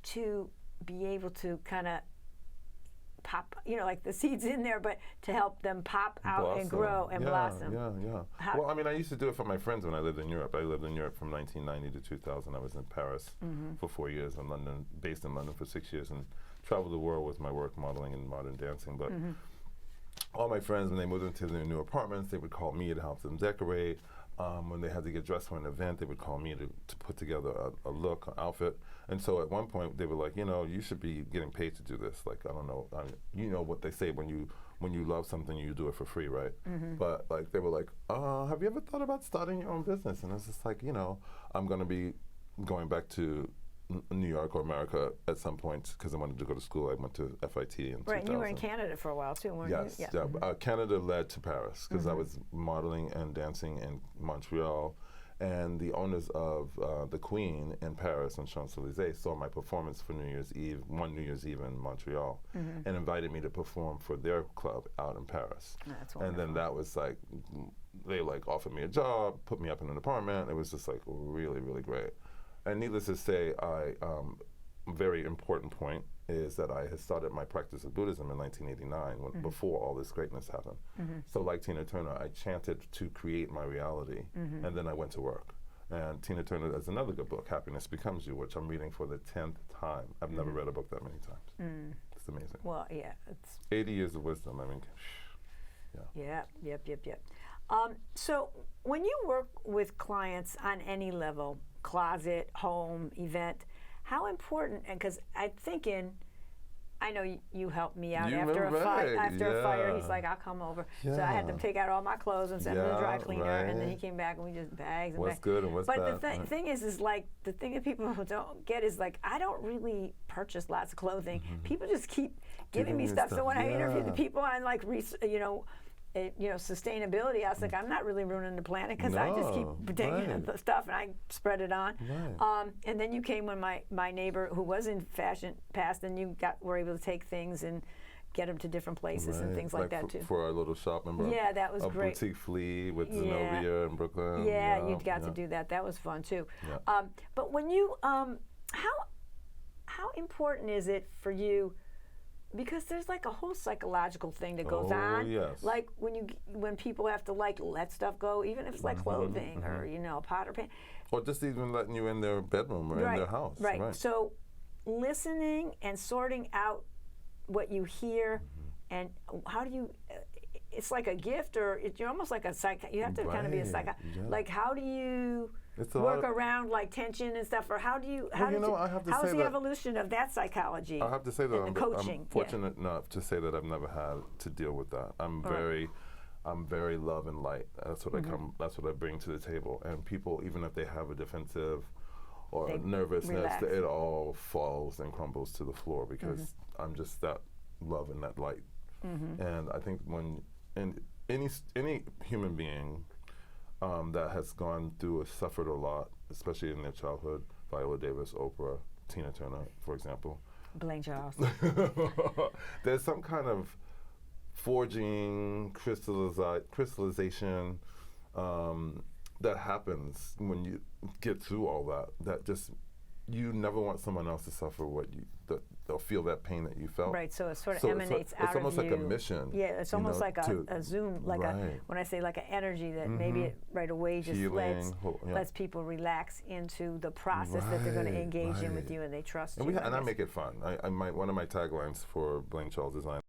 to be able to kind of pop, like the seeds in there, but to help them pop out Blossom. and grow and blossom. Yeah. Well, I mean, I used to do it for my friends when I lived in Europe. I lived in Europe from 1990 to 2000. I was in Paris for 4 years, in London, based in London for 6 years, and traveled the world with my work modeling and modern dancing. But all my friends, when they moved into their new apartments, they would call me to help them decorate. When they had to get dressed for an event, they would call me to put together a look, an outfit. And so at one point, they were like, you should be getting paid to do this. Like, I don't know, you know what they say, when you love something, you do it for free, right? But like, they were like, have you ever thought about starting your own business? And it's just like, I'm going to be going back to New York or America at some point because I wanted to go to school. I went to FIT in 2000. Right, and you were in Canada for a while too, weren't you? Yes, yeah. Canada led to Paris because I was modeling and dancing in Montreal, and the owners of the Queen in Paris on Champs-Élysées saw my performance for New Year's Eve, one New Year's Eve in Montreal, and invited me to perform for their club out in Paris. That's and then that was like, they like offered me a job, put me up in an apartment. It was just like really, really great. And needless to say, a very important point is that I had started my practice of Buddhism in 1989, before all this greatness happened. So like Tina Turner, I chanted to create my reality, and then I went to work. And Tina Turner has another good book, Happiness Becomes You, which I'm reading for the 10th time. I've never read a book that many times. It's amazing. Well, yeah. It's 80 years of wisdom, I mean, yeah. Yep. So when you work with clients on any level, closet, home, event, how important, and because I'm thinking, I know you helped me out after a fire. He's like, I'll come over. So I had to take out all my clothes and send them to the dry cleaner, and then he came back and we just bags and what's bags. good and what's bad. But the thing is like, the thing that people don't get is like, I don't really purchase lots of clothing. People just keep giving me stuff. So when I interview the people on like, sustainability, I was like, I'm not really ruining the planet because I just keep taking the stuff and I spread it on. And then you came when my neighbor who was in fashion passed, and you were able to take things and get them to different places and things like that too. For our little shop, remember? Yeah, that was great. Boutique Flea with Zenobia in Brooklyn. Yeah, you got to do that. That was fun too. But when you, how important is it for you? Because there's like a whole psychological thing that goes on. Like when people have to like let stuff go, even if it's like clothing or a pot or pan. Or just even letting you in their bedroom or in their house. Right. So listening and sorting out what you hear, and how do you? It's like a gift, or you're almost like a psych. You have to kind of be a psych. Like how do you? Work around like tension and stuff, or how do you? How's the evolution of that psychology? I have to say that I'm fortunate enough to say that I've never had to deal with that. I'm very love and light. That's what That's what I bring to the table. And people, even if they have a defensive or nervousness, it all falls and crumbles to the floor because I'm just that love and that light. And I think when any human being that has gone through or suffered a lot, especially in their childhood, Viola Davis, Oprah, Tina Turner, for example. Blane Charles. There's some kind of forging, crystallization that happens when you get through all that. That just, you never want someone else to suffer they'll feel that pain that you felt. Right, so it sort of emanates out of you. It's almost like a mission. Yeah, it's almost like a zoom, like when I say like an energy that maybe it right away just lets people relax into the process that they're going to engage in with you, and they trust you. And I make it fun. One of my taglines for Blane Charles Design